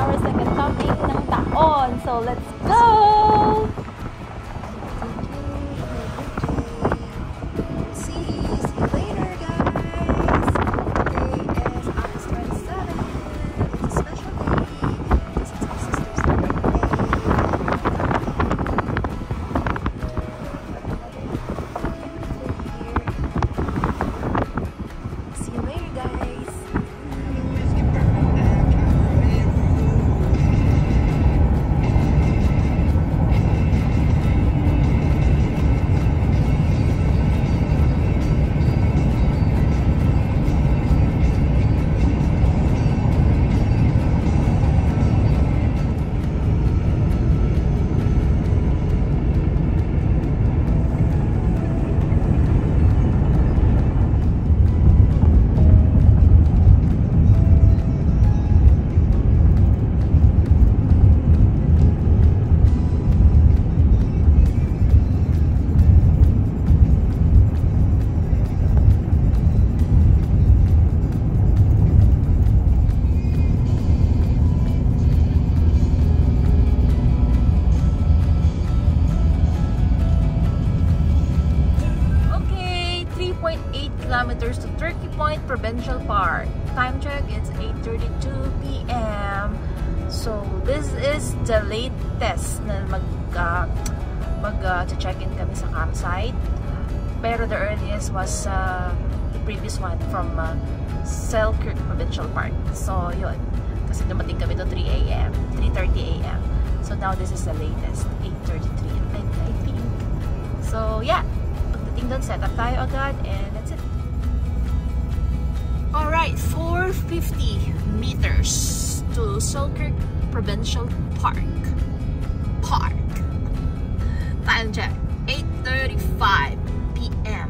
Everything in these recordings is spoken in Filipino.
our second camping ng taon. So let's go! Kilometers to Turkey Point Provincial Park. Time check, it's 8:32 p.m. So this is the latest na mag-check-in kami sa campsite. Pero the earliest was the previous one from Selkirk Provincial Park. So yun, kasi dumating kami to 3 a.m. 3:30 a.m. So now this is the latest, 8:33 I think. So yeah, pagdating doon, set up tayo agad and that's it. Alright, 450 meters to Selkirk Provincial Park. Time check, 8:35 p.m.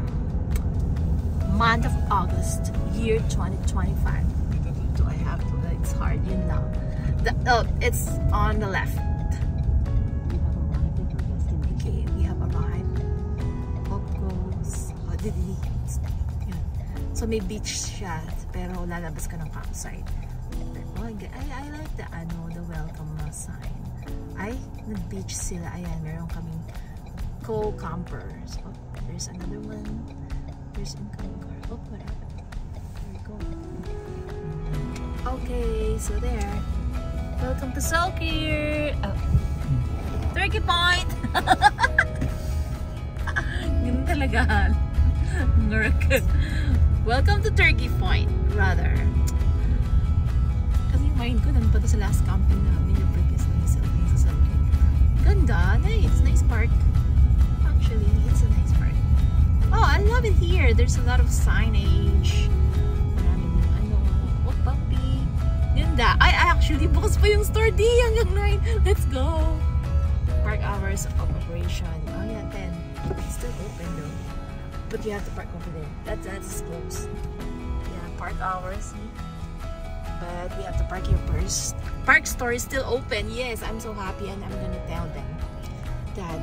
Month of August, year 2025. Do I have to? It's hard, you know. It's on the left. Okay, we have arrived. Up goes. So may beach siya, pero lalabas ka ng campsite. Oh, I like the welcome sign. Ay, nag-beach sila. Ayan, meron kaming co-campers. Oh, there's another one. There's incoming car. Oh, what happened? There we go. Okay, so there. Welcome to Selkirk. Oh. Turkey Point. Ganun talaga. Welcome to Turkey Point, rather. Kasi yung mind ko, nandun pa sa last camping namin, yung previous na sa Selkirk. Ganda, nice park. Actually, it's a nice park. Oh, I love it here. There's a lot of signage. Maraming puppy. Ganda. I actually, bukas pa yung store D hanggang 9. Let's go. Park hours of operation. Oh yeah, 10. It's still open though. But you have to park over there. That's close. Yeah, park hours. But we have to park here first. Park store is still open. Yes, I'm so happy, and I'm gonna tell them that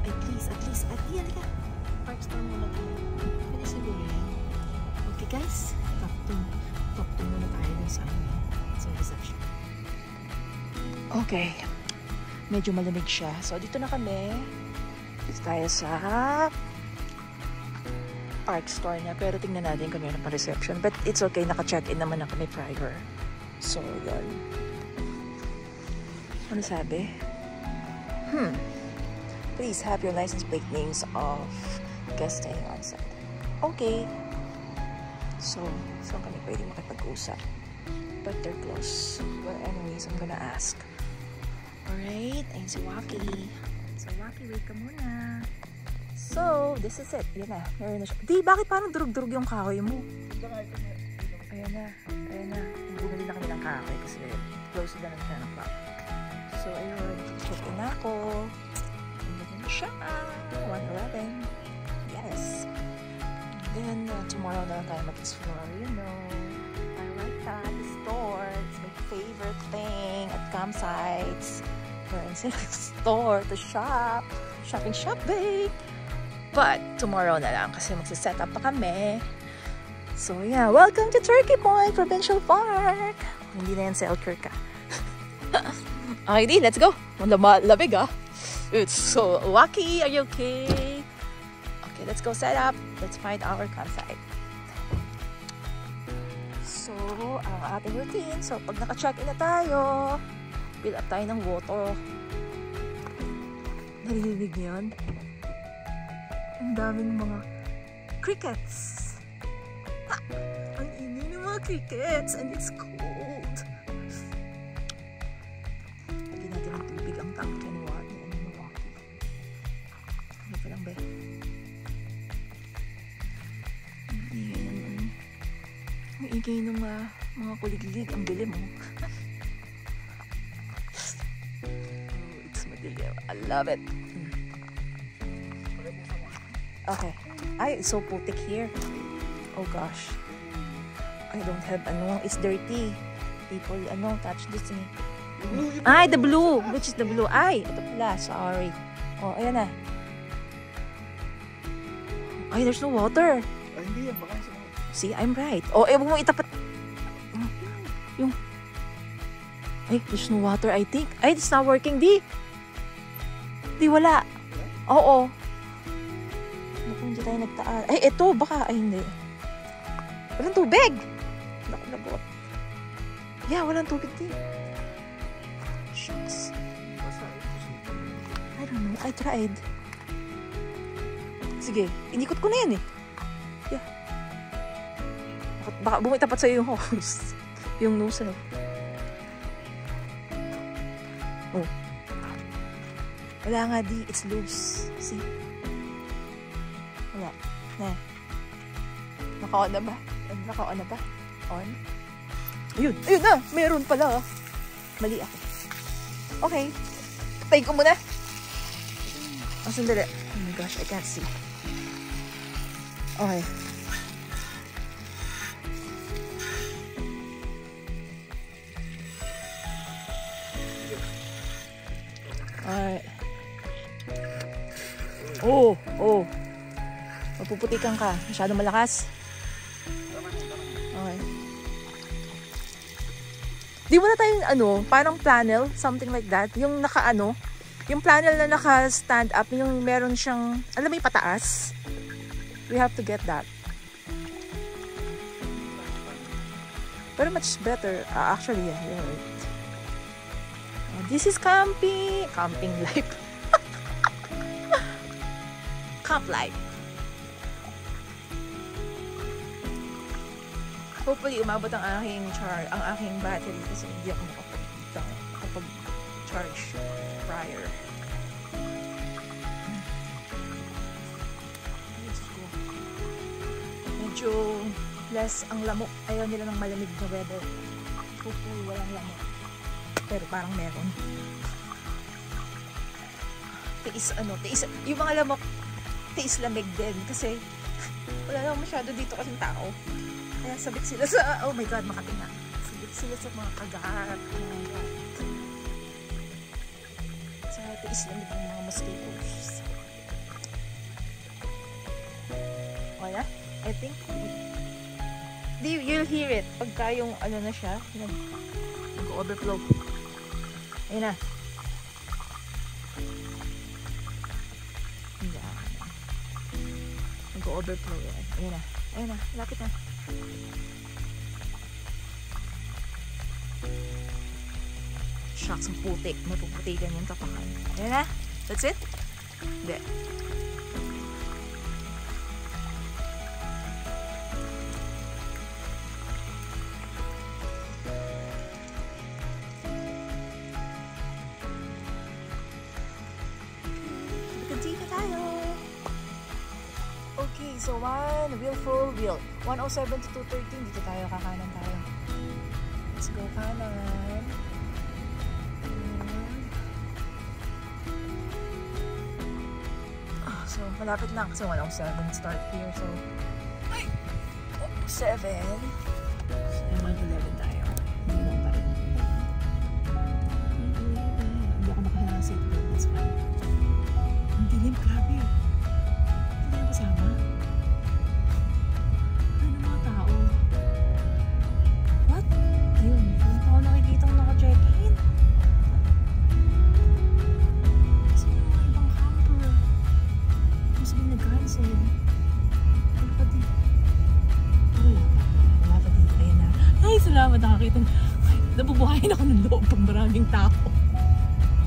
at least, park store muna tayo. Pwede siguro yan. Okay guys, talk to muna tayo dun sa reception. Okay, medyo malamig siya. So dito na kami. Dito tayo sa park store niya, pero tingnan natin kung meron pa reception, but it's okay, naka-check-in naman na kami prior. So yun, ano sabi? Please have your license plate names of guests staying on site. Okay, so saan kami pwede makipag-usap? But they're close. Well, anyways, I'm gonna ask. Alright, ayun si Waki. So Waki, wait ka muna. So, this is it. Yan na. Meron na siya. Di, bakit parang durug-durug yung kahoy mo? Ayan na. Bumili na kami ng kahoy kasi close na lang siya ng clock. So, ayun. Check-in na ako. Ayan na siya. 1:11. Yes. Then, tomorrow na tayo mag-explore. You know, I like that. The store. It's my favorite thing at campsites. We're in the store to shop. Shopping. But tomorrow na lang kasi magsiset up pa kami. So yeah, welcome to Turkey Point Provincial Park. Hindi na yan Selkirk ka. Okay, di, let's go. Labig ah. It's so wacky. Are you okay? Okay, let's go set up. Let's find our campsite. So, ang ating routine. So, pag naka-check-in na tayo, fill up tayo ng water. Narinig niyo yun? Ang daming mga crickets. Ah, ang ingay ng mga crickets and it's cold. Lagyan natin ng tubig ang tank ni Wadi and Milwaukee. Ano pa lang ba? Ang ingay ng mga kuliglig. Ang dilim mo. It's madilim. I love it. Okay. Ay, it's so putik here. Oh gosh. I don't have, it's dirty. People, touch this eh. Ay, the blue. Which is the blue? Ay, ito pala. Sorry. Oh, ayan na. Ay, there's no water. Ay, hindi yan. Baka sa mga. See, I'm right. Oh, huwag mo itapat. Yung. Ay, there's no water, I think. Ay, it's not working, di. Di, wala. Oo. Naku, hindi tayo nagtaan. Ay, ito, baka. Ay, hindi. Walang tubig. Naku, lagot. Yeah, walang tubig din. Shucks. I don't know. I tried. Sige, inikot ko na yan eh. Yeah. Baka bumitapat sa'yo yung hose. Yung nozzle. Oh. Wala nga di. It's loose. See? Wala. Na. Naka-on na ba? Naka-on na ba? On? Ayun. Ayun na. Meron pala. Mali ako. Okay. Patay ko muna. Oh, sandali. Oh my gosh. I can't see. Okay. Alright. Oh. Mapuputikan ka. Masyadong malakas. Okay. Di mo na tayong parang flannel, something like that. Yung yung flannel na naka-stand up, yung meron siyang, alam mo yung pataas? We have to get that. Pero much better. Actually, yeah, you're right. This is camping. Camping life. Camp life. Hopefully, umabot ang aking battery kasi hindi ako makapag-charge prior. Medyo less ang lamok. Ayaw nila ng malamig na weather. Hopefully, walang lamok. Pero parang meron. Tiis. Yung mga lamok, tiis lamig din. Kasi, wala naman masyado dito kasing tao. Kaya sabik sila sa, oh my God, Makati na. Sabik sila sa mga kagat. Sa tiis lamig ng mga mosquitoes. Wala? I think, you'll hear it pagka yung na siya, nag-overflow. Ayun na. Nag-overflow yan. Ayun na. Ayun na. Lapit na. Shucks, ang putik. Mapuputikan yung tapakan. Ayun na. That's it? Hindi. Okay, so one wheel full wheel. 107 to 213. Dito tayo, kakanan tayo. Let's go kanan. So, malapit lang kasi 107 start here. So, 7. So, 111 tayo. Hindi lang pa rin. Hindi ako makahanang seatbelt. That's fine. Ang dilim, grabe. Hindi na kasama. Ano mga tao? What? Ayun, pasalamat nakakita. Ay, nabubuhayin ako ng loob pag maraming tao.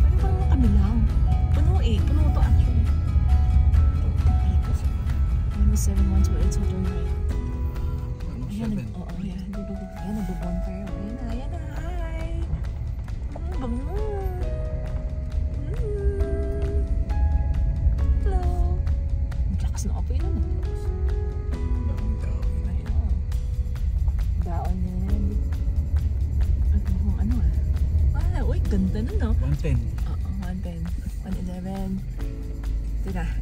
Pero parang kami lang. Puno to actually. Minus 7-1, so it's turn right. Ayan, ayan, nagbo-bonfire. Ayan na, hi! Bango! Hello! Ang lakas na apoy lang. Daon yan. Ano ah? Uy, ganda na no? 110. Oo, 110. 111.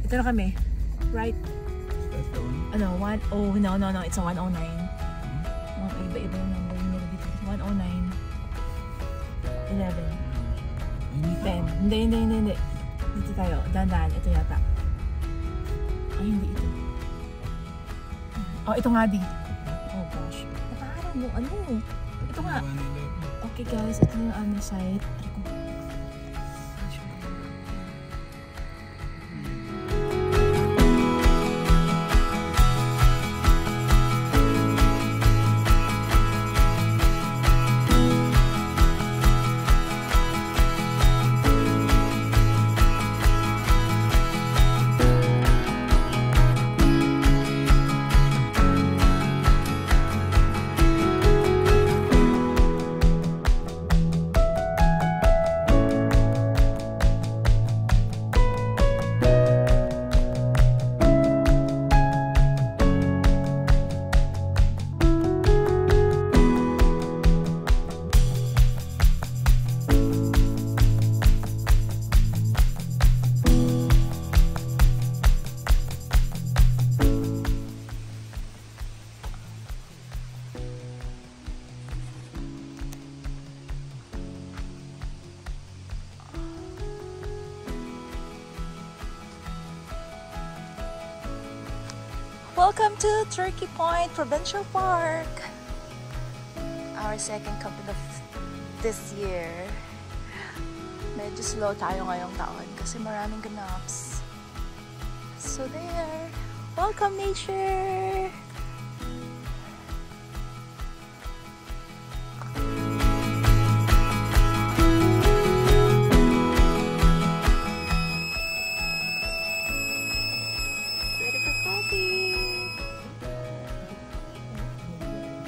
Ito na kami. Right. Ano, 10, no, it's a 109. Iba-iba yung number nila dito. 109. 11. 10. Hindi. Dito tayo. Dahan-dahan. Ito yata. Ay, hindi ito. Oh, ito nga di. Oh gosh. Nakaharap mo. Ano? Ito nga. Okay guys, ito yung aming site. Welcome to Turkey Point Provincial Park. Our second couple of this year. Medyo slow tayo ngayong taon kasi maraming ganaps. So there. Welcome nature!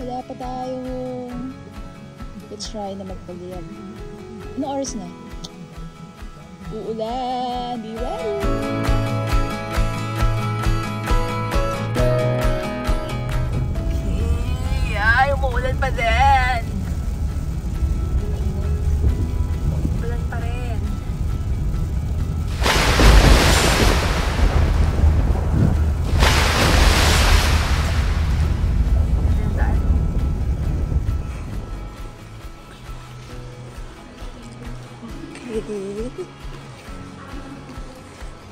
Wala pa tayong let's try na magpagiyab. Ano oras na? Uulan! Be ready! Okay! Ay, umuulan pa din! Ulan pa rin.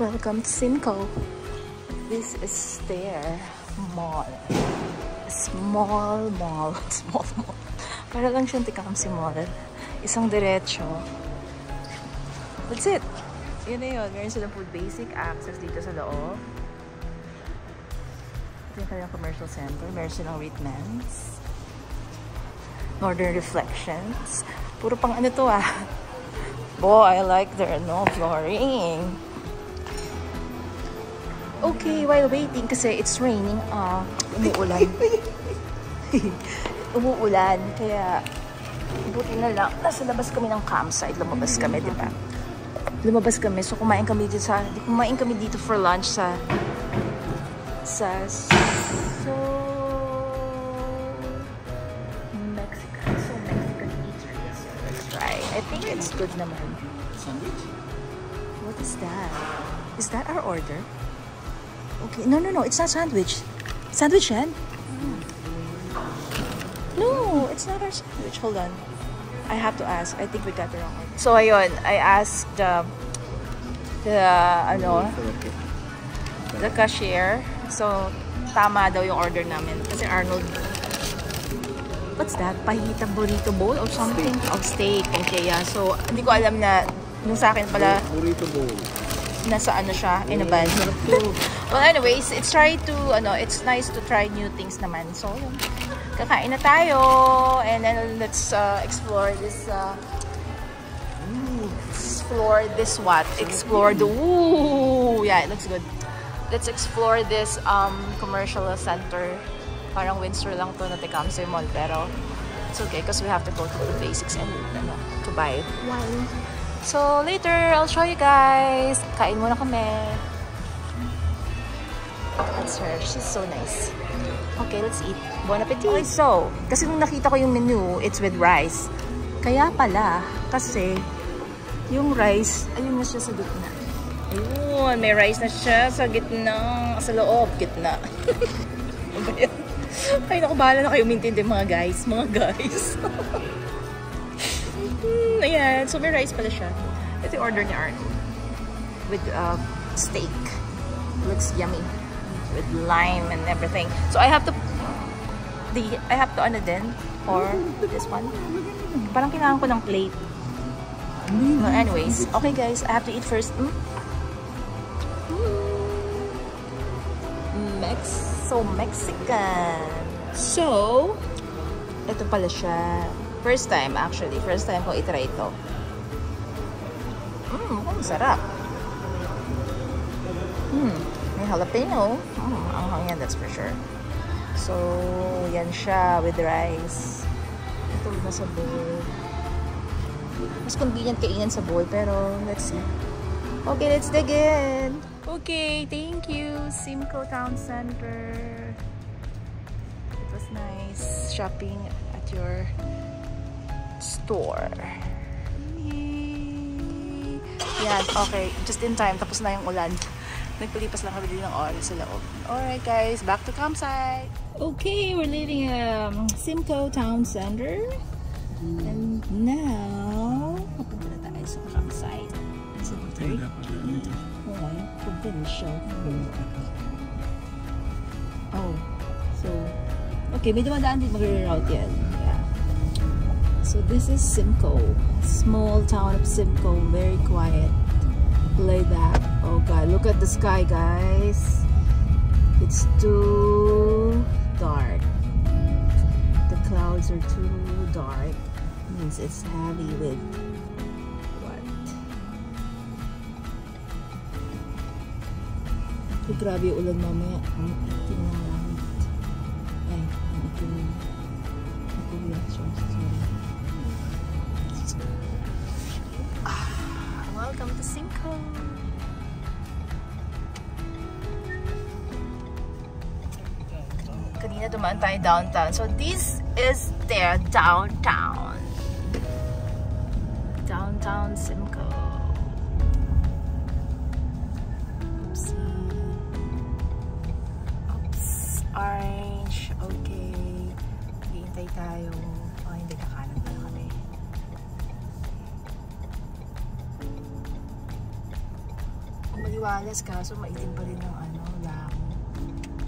Welcome to Simcoe. This is their mall. Small mall. Small mall. Para lang siyang Tecumseh Mall. Isang diretso. That's it. Yun na yun. Meron silang food basic access dito sa loob. Ito yung kanilang commercial center. Meron silang Ritmans. Northern Reflections. Puro pang ano to ah. Boy, I like their flooring. Okay, while waiting, kasi it's raining, umuulan. Umuulan, kaya buti na lang. Nasa labas kami ng campsite, lumabas kami, di ba? Lumabas kami, so kumain kami dito for lunch sa Mexican eatery. Let's try. I think it's good naman. Sandwich? What is that? Is that our order? Okay, no, it's not sandwich. Sandwich yan? No, it's not our sandwich. Hold on. I have to ask. I think we got the wrong one. So, ayun, I asked the cashier. So, tama daw yung order namin. Kasi Arnold, what's that? Pahita burrito bowl or something? Steak. Okay, yeah. So, hindi ko alam na yung sa akin pala Burrito bowl. Nasa ano siya, in a bag. Well, anyways, it's nice to try new things naman. So, yun. Kakain na tayo. And then let's explore this explore the yeah, it looks good. Let's explore this commercial center. Parang Windsor lang to na Tecumseh Mall, pero it's okay because we have to go to the basics and to buy wine. So later I'll show you guys. Kain muna kami. That's her. She's so nice. Okay, let's eat. Bon appetit. Okay, so kasi nung nakita ko yung menu, it's with rice. Kaya pala kasi yung rice, ayun na siya sa gitna. Ayun, may rice na siya sa gitna. Sa loob, gitna. Ay, naku, bahala na kayo umintindi mga guys. Ayan, so may rice pala siya. Ito yung order ni Art. With steak. Looks yummy. With lime and everything. So I have to ano din for this one. Parang kailangan ko ng plate. Well, anyways, okay guys, I have to eat first. So Mexican. So, ito pala siya. First time ko itry ito. Mukhang sarap. May jalapeno. Ang yan, that's for sure. So, yan siya with rice. Ito na sa bowl. Mas convenient kainin sa bowl, pero let's see. Okay, let's dig in. Okay, thank you, Simcoe Town Center. It was nice shopping at your store. Yan, okay, just in time. Tapos na yung ulan. Nagpalipas lang kami din ng oras sa loob. Alright guys, back to campsite. Okay, we're leaving Simcoe Town Center. And now, papunta na tayo sa campsite. It's a very provincial. Oh, so, okay, may dumadaan din mag-reroute yan. Yeah. So this is Simcoe. Small town of Simcoe, very quiet. Laid back. Oh god, look at the sky, guys. It's too dark. The clouds are too dark. Means it's heavy with what? So, grabe yung ulan mamaya. Ang itim na langit. Ay, ang itim na. Welcome to Simcoe. Kanina dumaan tayo downtown. So this is their downtown. Downtown Simcoe. Oopsie. Oops. Orange. Okay. Hihintay tayo. Oh, hindi kakanan pala kami. Maliwalas ka, so maitim pa rin yung lang.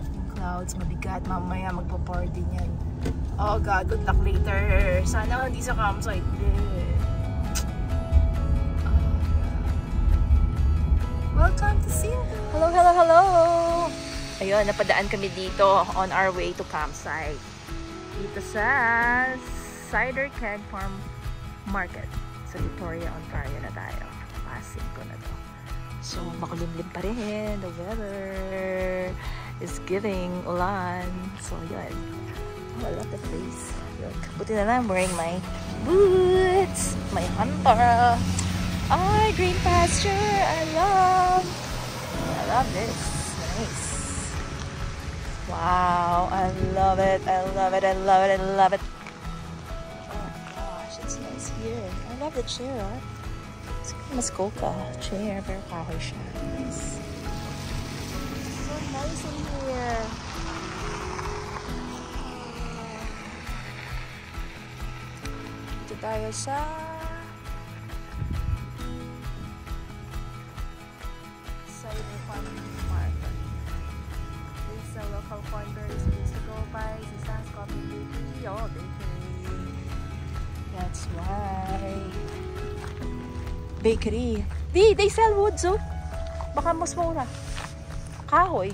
Yung clouds, mabigat. Mamaya magpo-pour din yan. Oh god, good luck later. Sana hindi sa campsite din. Welcome to Simcoe. Hello, hello, hello. Ayun, napadaan kami dito on our way to campsite. Dito sa Cider Keg Farm Market. Sa Victoria, Ontario na tayo. Passing ko na to. So, makulimlim pa rin. The weather is giving ulan. So, yun. Oh, I love the place. Look, buti na lang I'm wearing my boots. My hunter. Ay, green pasture. I love this. Nice. Wow. I love it. I love it. I love it. I love it. Oh gosh, it's nice here. I love the chair. It's Muskoka chair. Pero kahoy siya. Nice. So nice in here. Dito tayo sa Cider Farm Market. This is a local cornberries we used to go by. Sistan's Coffee Bakery. Oh, bakery. That's right. Bakery. They sell woods, oh. Baka mas mura. Kahoy.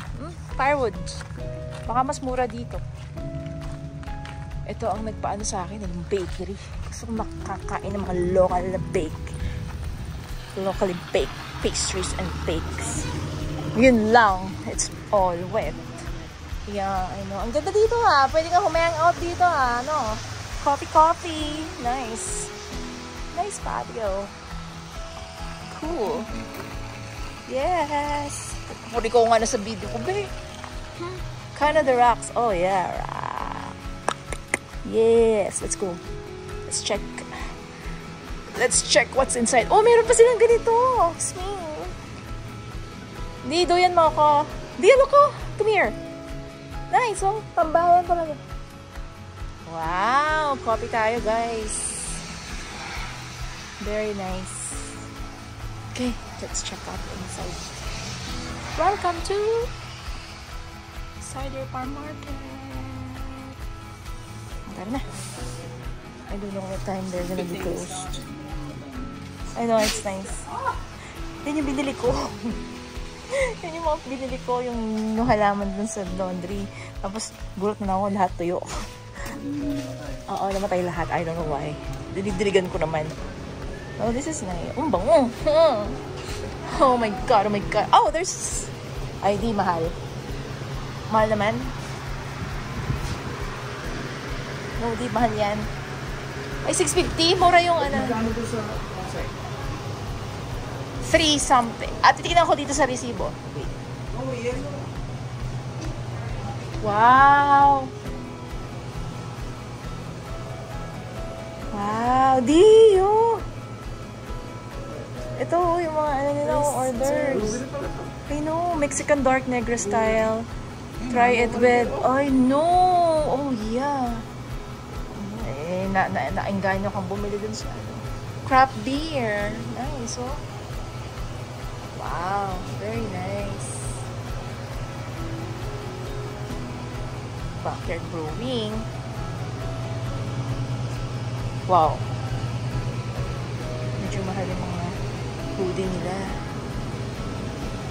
Firewood. Baka mas mura dito. Ito ang nagpaano sa akin ng bakery. Gusto ko makakain ng mga local na locally baked pastries and bakes. Yun lang. It's all wet. Yeah, I know. Ang ganda dito ha. Pwede ka humang out dito ha. No? Coffee. Nice. Nice patio. Cool. Yes. Puri ko nga na sa video ko. Canada Rocks. Oh yeah. Yes. Let's go. Let's check. Let's check what's inside. Oh, meron pa silang ganito. Swing. Di, doyan mo ako. Diyan ako. Come here. Nice, oh. Tambahan talaga. Wow. Coffee tayo, guys. Very nice. Okay, let's check out the inside. Welcome to Cider Farm Market. Tara na. I don't know what time they're gonna be closed. I know, it's nice. Yan yung binili ko. Yan yung mga binili ko, yung halaman dun sa laundry. Tapos, gulot na ako, lahat tuyo. Oo, namatay lahat. I don't know why. Diligan ko naman. Oh, this is nice. Bango. Oh my god, oh my god. Oh, there's... Ay, di, mahal. Mahal naman. No, di, mahal yan. Ay, 650. Mura yung ano. 3 something. At titignan ko dito sa resibo. Wait. Oh, yan. Wow. Wow. Dio. Ito, yung mga ano nila, orders. I know. Mexican dark negro style. Try it with... I know. Oh, yeah. Eh, naengganyo kang bumili dun sa ano. Craft beer. Nice, oh. Wow, very nice. Backyard brewing. Wow. Medyo mahal yung mga pudding nila.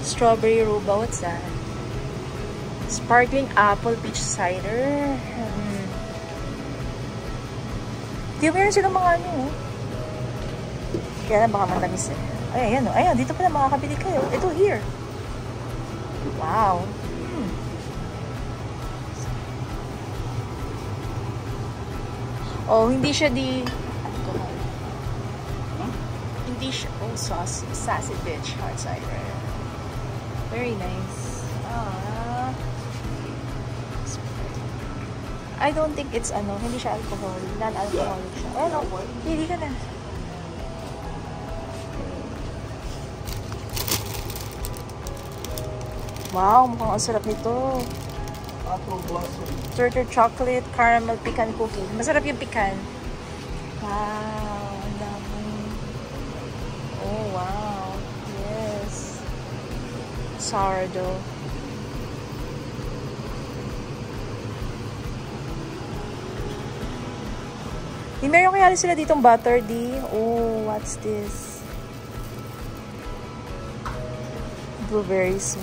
Strawberry ruba, what's that? Sparkling apple peach cider. Di ba meron silang mga ano? Kaya lang baka matamis eh. Ay, ayan, ayan, dito pala makakabili kayo. Ito, here. Wow. Oh, hindi siya alcohol. Hindi siya, oh, sassy bitch, hard cider. Very nice. I don't think it's hindi siya alcohol. Non-alcoholic siya. Ano, hindi ka na. Wow, mukhang ang sarap nito. Turtle chocolate, caramel pecan cookie. Masarap yung pecan. Wow, ang dami. Oh, wow. Yes. Sourdough. Meron kaya sila ditong butter, di? Oh, what's this? Blueberries.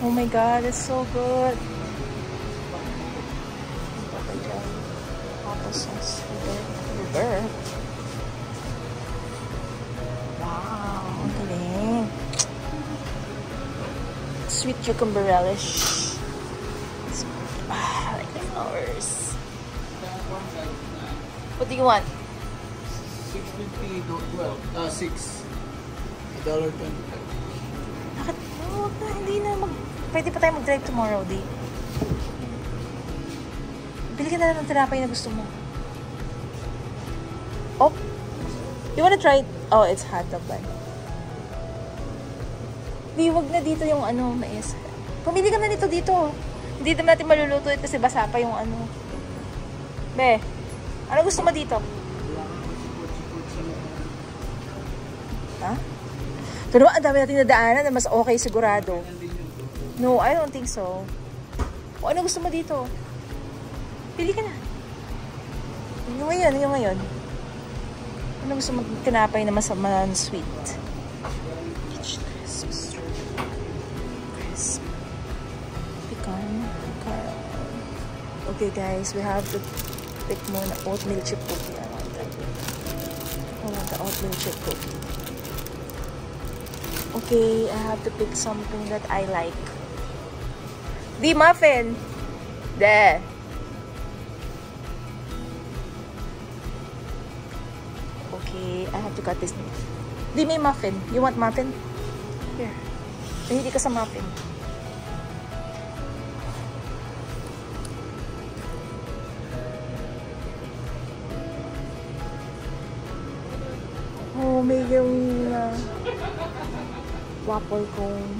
Oh my god, it's so good. Apple sauce. Liver. Wow, ang galing. Sweet cucumber relish. Like the flowers. What do you want? 650, 12, 6. $1.25. Bakit? No, hindi na pwede pa tayo mag-drive tomorrow, di? Bili ka na lang ng tinapay na gusto mo. Oh! You wanna try it? Oh, it's hot dog ba? Di, wag na dito yung mais. Pumili ka na dito. Hindi naman natin maluluto ito kasi basa pa yung Be, ano gusto mo dito? Ha? Ito naman, ang dami natin nadaanan na mas okay sigurado. No, I don't think so. O ano gusto mo dito? Pili ka na. Yung ngayon. Ano gusto mo tinapay na masama sweet? Peach crisp. Crisp. Pecan. Caramel. Okay guys, we have to pick muna oatmeal chip cookie. I want the oatmeal chip cookie. Okay, I have to pick something that I like. The muffin! There! Okay, I have to cut this. Di may muffin. You want muffin? Here. Hindi ka sa muffin. Oh, may yung waffle cone.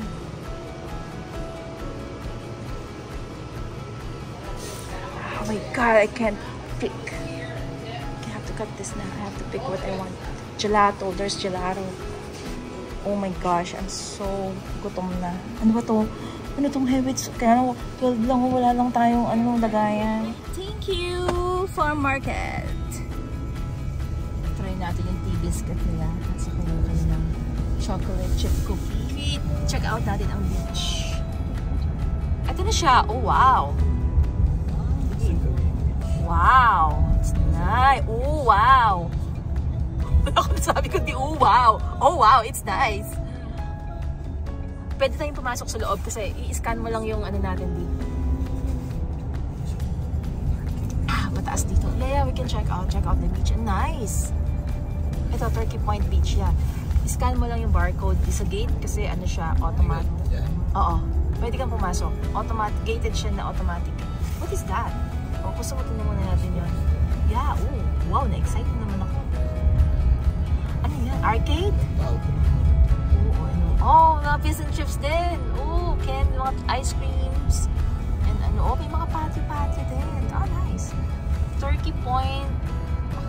Oh my god, I can't pick. I have to cut this now. I have to pick what I want. Gelato. There's gelato. Oh my gosh, I'm so gutom na. Ano ba to? Ano tong habits? Kaya 12 lang, wala lang tayong lagayan. Thank you, Farm Market. Try natin yung tea biscuit nila at saka yung kanilang chocolate chip cookie. Check out natin ang beach. Ito na siya. Oh, wow. Wow. It's nice. Oh, wow. Ako sabi ko di, oh, wow. Oh, wow. It's nice. Pwede tayong pumasok sa loob kasi i-scan mo lang yung natin dito. Mataas dito. Yeah, we can check out the beach. Nice. Ito, Turkey Point Beach, yeah. I-scan mo lang yung barcode sa gate kasi siya, automatic. Oo. Pwede kang pumasok. Automatic. Gated siya na automatic. What is that? O, gusto mo tingnan muna natin yun. Yeah, oh. Wow, na-excite naman ako. Ano yan? Arcade? Oh, mga fish and chips din. Oh, mga ice creams. And may mga patio-patio din. Oh, nice. Turkey Point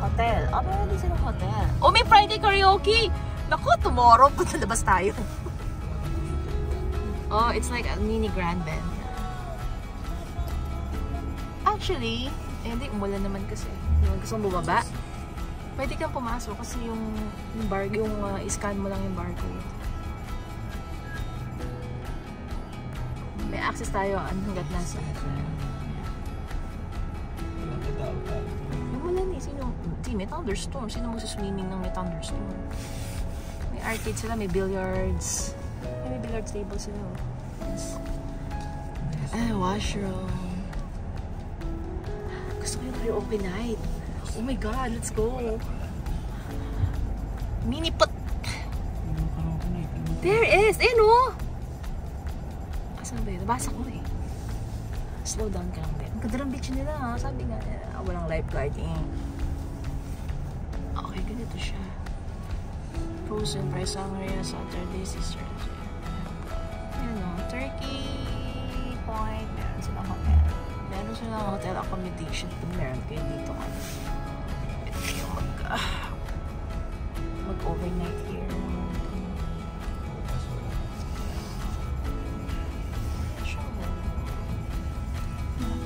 Hotel. Oh, meron din silang hotel. Oh, may Friday karaoke! Naku, tomorrow, punta labas tayo. Oh, it's like a mini grand band. Actually, hindi, umulan naman kasi. Yung gusto mong bumaba, pwede kang pumasok kasi yung scan mo lang yung barcode. May access tayo hanggat nasa. May thunderstorm. Sino magsaswimming ng may thunderstorm? May arcade sila, may billiards. May billiards table sila. Washroom. Gusto ko yung karaoke night. Oh my god, let's go. Mini pot. There is. No. Asan ba yun? Nabasa ko eh. Slow down ka lang din. Ang ganda ng beach nila ha. Sabi nga nila, walang lifeguarding. Okay, ganito siya. Frozen Price Sangria, Saturday, Sisters. Turkey Point. Meron silang hotel. Meron silang hotel accommodation. Meron kayo dito ka. Pwede kayo mag-overnight here.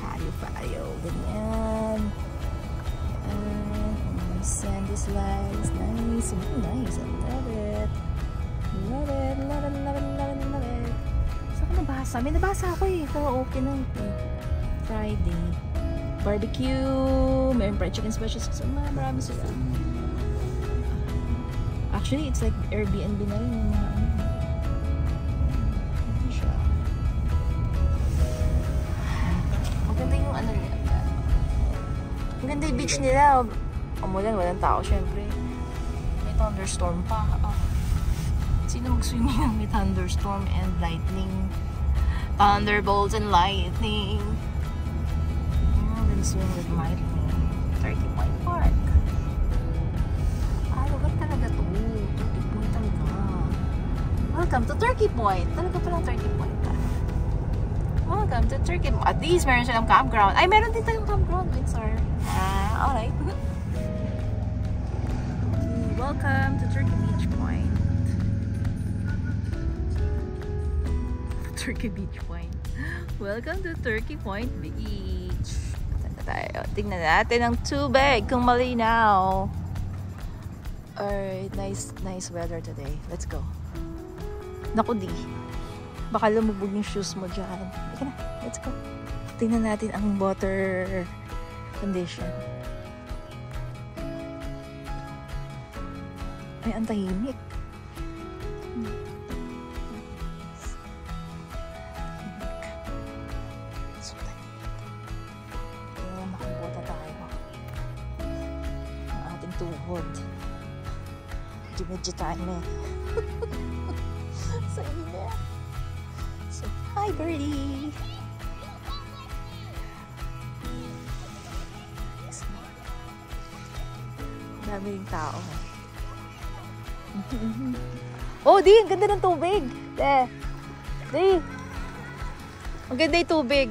Kayo-payo. Ganyan. Sandy slides. Nice. Oh, nice. I love it. Love it. Love it. Love it. Love it. Love it. Saan ko nabasa? May nabasa ako eh. Karaoke na ito. Friday. Barbecue. Meron fried chicken specials. So, marami sila. Actually, it's like Airbnb na rin yung mga maganda yung niya. Maganda yung beach nila. Umulan, walang tao syempre. May thunderstorm pa. Sino mag-swimming ng may thunderstorm and lightning? Thunderbolts and lightning. Then swim with lightning. Turkey Point Park. Lugar talaga to. Turkey Point talaga. Welcome to Turkey Point. Talaga palang Turkey Point. Welcome to Turkey Point. At least meron silang campground. Ay, meron din tayong campground, Windsor. Alright. Welcome to Turkey Beach Point. Turkey Beach Point. Welcome to Turkey Point Beach. Tingnan natin ang tubig kung malinaw. Alright, nice weather today. Let's go. Naku di. Baka lumubog yung shoes mo dyan. Ika na, let's go. tingnan natin ang water condition. Ay, ang tahimik. So tahimik. Kaya makabota tayo. Ang ating tuhod. Medyo tayo na. Sa init. So, hi birdie! Dami ring tao. Oh, di! Ang ganda ng tubig! Di! Ang ganda yung tubig.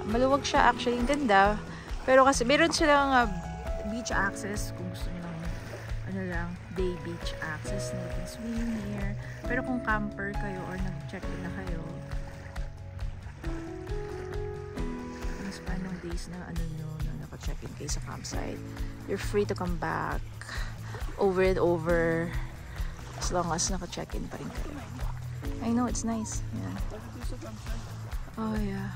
Maluwag siya actually. Ang ganda. Pero kasi meron silang beach access kung gusto nyo lang, day beach access na you can swim here. Pero kung camper kayo or nag-check-in na kayo, mas paanong days na naka-check-in kayo sa campsite, you're free to come back over and over as long as naka-check-in pa rin kayo. I know, it's nice. Yeah. Oh yeah.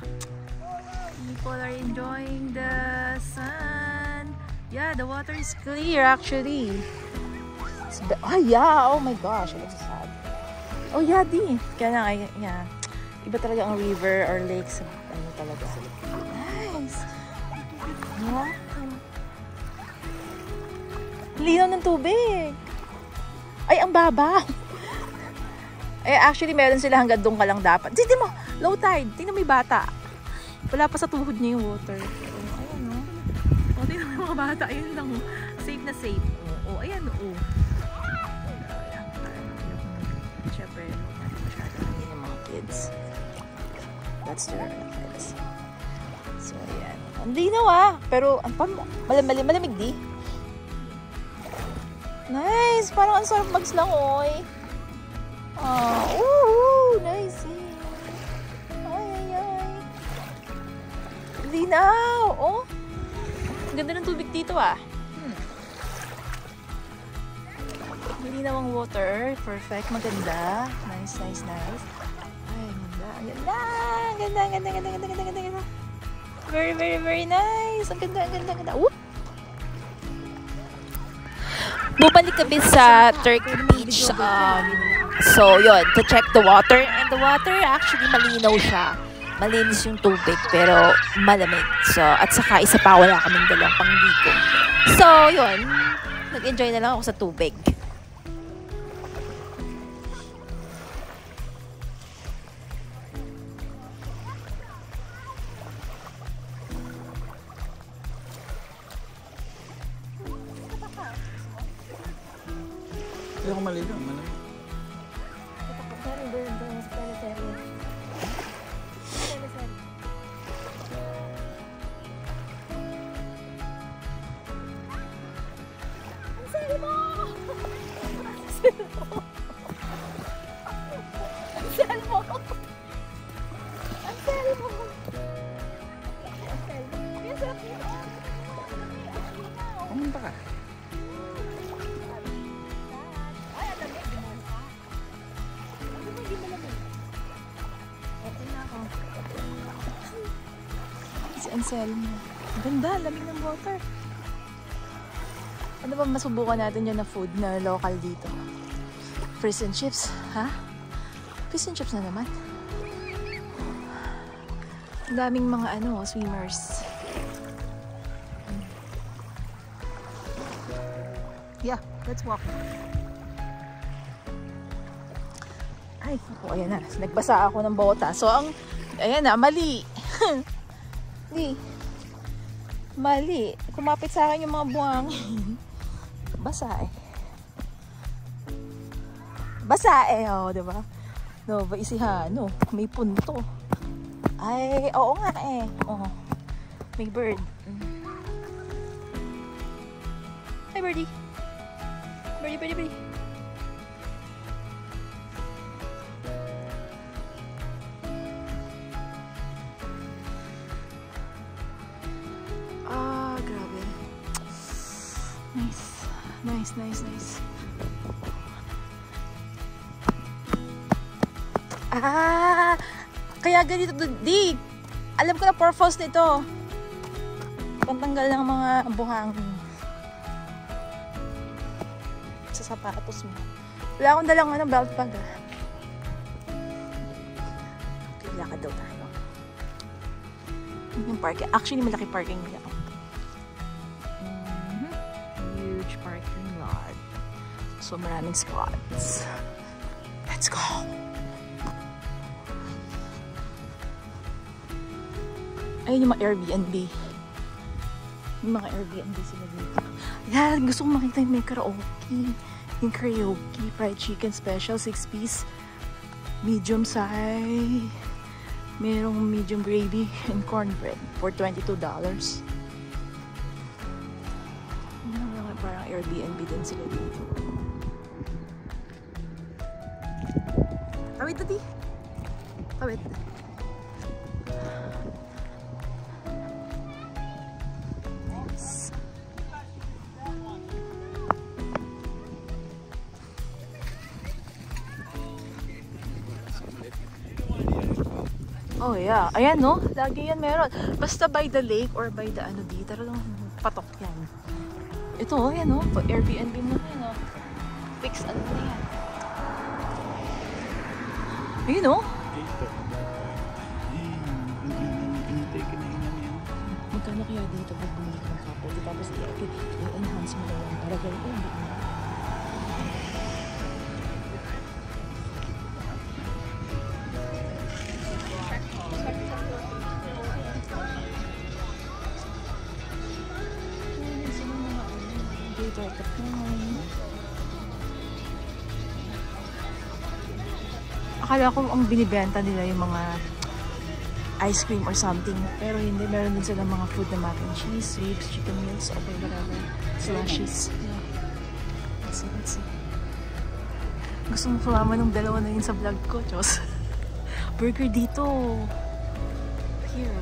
People are enjoying the sun. Yeah, the water is clear actually. Oh yeah, oh my gosh, it looks sad. Oh yeah, di. Kaya na, yeah. Iba talaga ang river or lake sa talaga. Nice. Yeah. Linaw ng tubig. Ay, ang baba. Eh, actually, meron sila hanggang doon ka lang dapat. Hindi mo, low tide. Tingnan mo yung bata. Wala pa sa tuhod niya yung water. Oh, ayan, no? Oh, tingnan mo yung mga bata. Ayun lang, oh. Safe na safe. Oh, ayan, oh. Siyempre, natin masyado natin yung mga kids. That's their kids. So, ayan. Ang linaw, ah. Pero, malamig, di? Nice! Parang ang sarap mag-slangoy. Oh, nice. Ay. Linaw! Oh! Ang ganda ng tubig dito, ah. Linaw ang water. Perfect. Maganda. Nice. Ay, ganda. Very nice. Ang ganda. Whoop! Bumalik kami sa Turkey Beach. So, yun, to check the water. And the water, actually, malinaw siya. Malinis yung tubig, pero malamig. So, at saka, isa pa, wala kaming dalang pangligo. So, yun, nag-enjoy na lang ako sa tubig. Hindi ako maligaw, malamig. Pumunta ka. Si Anselmo. Ganda, lamig ng water. Ano ba masubukan natin yun na food na local dito? Fish and chips, ha? Fish and chips na naman. Ang daming mga swimmers. Yeah, let's walk. Ay, ayan na. Nagbasa ako ng bota. So, ayan na, mali. Mali. Kumapit sa akin yung mga buhangin. Basa oh, diba? No, Vaisihano. May punto. Ay, oo nga Oh, may bird. Hi, birdie. Birdie. Ah, grabe. Nice. Ah, kaya ganito, di. Alam ko na purpose nito. Pantanggal ng mga buhangin sa sapatos mo. Wala akong dalang belt bag ah. Okay, lakad daw tayo. Yung parking. Actually, malaki parking nila. Huge parking lot. So, maraming spots. Let's go! Ayun yung mga Airbnb. Yung mga Airbnb sila dito. Yeah, gusto kong makita yung may karaoke. Yung karaoke, fried chicken special, 6-piece. Medium size. Merong medium gravy and cornbread for $22. Parang Airbnb din sila dito. Tawid tadi. Tawid. Nice. Oh yeah. Ayan no. Lagi yan meron. Basta by the lake or by the ano dito. Talagang patok yan. Ito oh. Yan oh. Airbnb mo na yan oh. Fix ano na yan. Ayun oh. Magkano kaya dito pag bumili ka ng couple? Tapos i-enhance mo na yan. Para gawin ko hindi mo. Akala ko ang binibenta nila yung mga ice cream or something. Pero hindi. Meron din sila mga food na mac and cheese, ribs, chicken meals, or whatever. Slushies. Yeah. Let's see. Gusto mo sumama ng dalawa na yun sa vlog ko, Diyos. Burger dito. Here.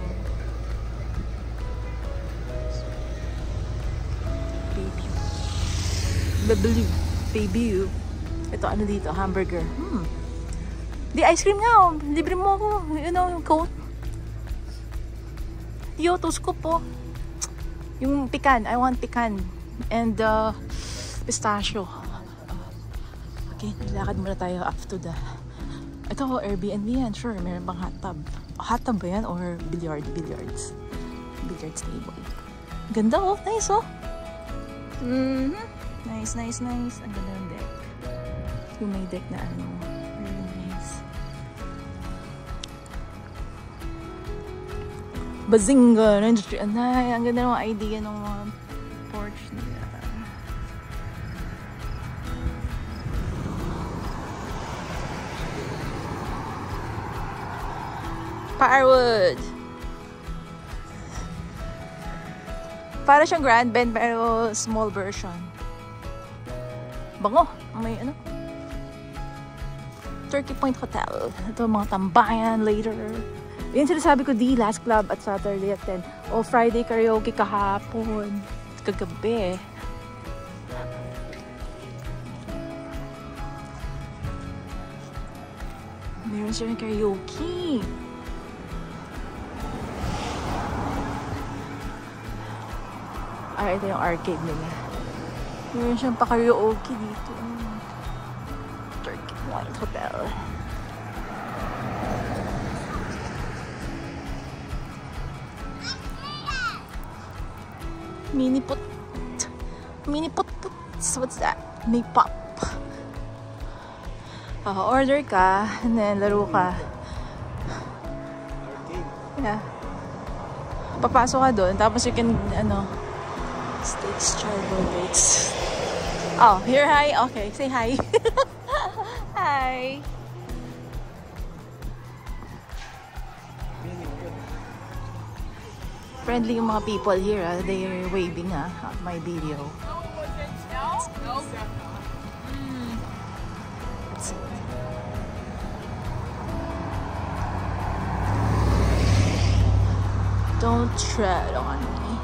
Baby. Ito ano dito? Hamburger. Di ice cream nga oh. Libre mo ako. You know, yung coat. Yo, to scoop po. Yung pecan. I want pecan. And pistachio. Okay, nilakad muna tayo up to the... Ito, Airbnb yan. Sure, meron bang hot tub. Hot tub ba yan? Or billiards? Billiards table. Ganda oh. Nice oh. Nice. Ang ganda ng deck. Yung may deck na ano. Very nice. Bazinga! Anay, ang ganda ng idea ng mga porch nila. Firewood! Para siyang Grand Bend pero small version. Bango! May ano? Turkey Point Hotel. Ito mga tambayan later. Yun sinasabi ko di last club at Saturday at 10. O Friday karaoke kahapon. Kagabi. Meron siya ng karaoke. Ito yung arcade nila. Meron siyang pa-karaoke dito. Turkey Point Hotel. Mini put. What's that? May pop. Order ka, and then laro ka. Yeah. Papasok ka doon, tapos you can, steaks, charbroil rates. Oh, here, hi? Okay, say hi. Hi. Friendly yung mga people here, they are waving at my video. Let's see. Don't tread on me.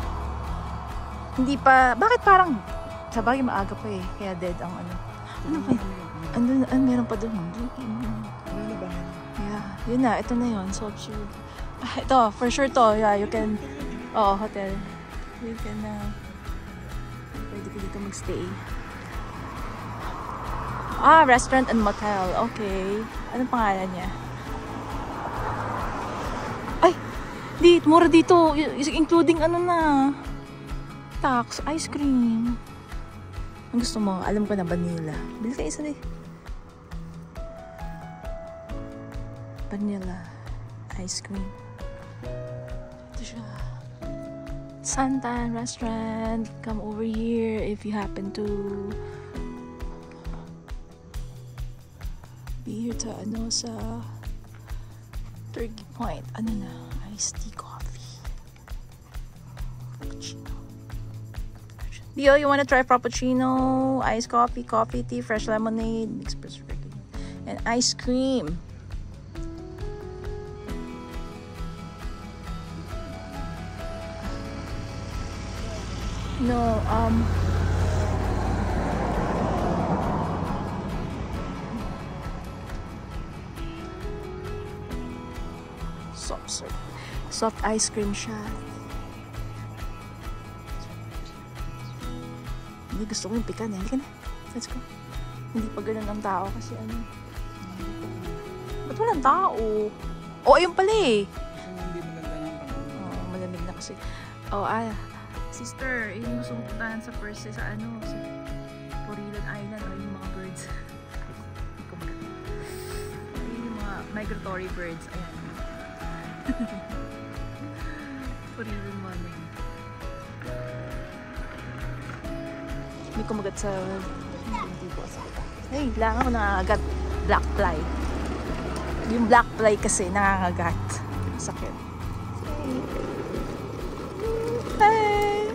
Hindi pa, bakit parang, sabagay maaga pa eh, kaya dead ang ano. Ano ba yun? Meron pa doon. Yeah, yun na, ito na yun. So absurd. Ito, for sure to. Yeah, you can... Oo, hotel. You can... pwede ka dito magstay. Restaurant and motel. Okay. Anong pangalan niya? Ay! Mura dito. Including ano na. Tax, ice cream. Ang gusto mo? Alam ko na vanilla. Bili ka isa vanilla ice cream. Ito siya. Santan restaurant. Come over here if you happen to be here sa Turkey Point. Ano na? Iced tea coffee. Cappuccino. Leo, you wanna try frappuccino, iced coffee, coffee tea, fresh lemonade, express and ice cream. No, soft ice cream siya. Hindi, gusto ko yung pikan eh. Halika na. Let's go. Hindi pa ganun ang tao kasi ano. Ba't walang tao? Ayun pala eh. Hindi maganda ng panahon. Malamig na kasi. Sister, yung gusto ko puntahan sa first sa Porilan Island. Yung mga birds. Hindi ko maganda. Yung mga migratory birds. Ayan. Porilan Island. Hindi ko magat sa ay, lang ako nangangagat. Black fly. Yung black fly kasi nangangagat. Sakit. Hey!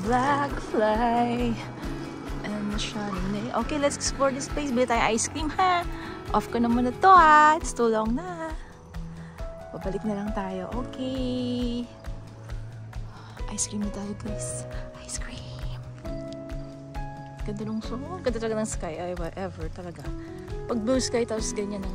Black fly. And shining. Okay, let's explore this place. Bili tayo ice cream, ha? Off ko na muna to, ha? It's too long na. Babalik na lang tayo. Okay. Ice cream na tayo, guys. Ice cream. Ganda ng song. Ganda talaga ng sky. Ever talaga. Pag blue sky, tapos ganyan na.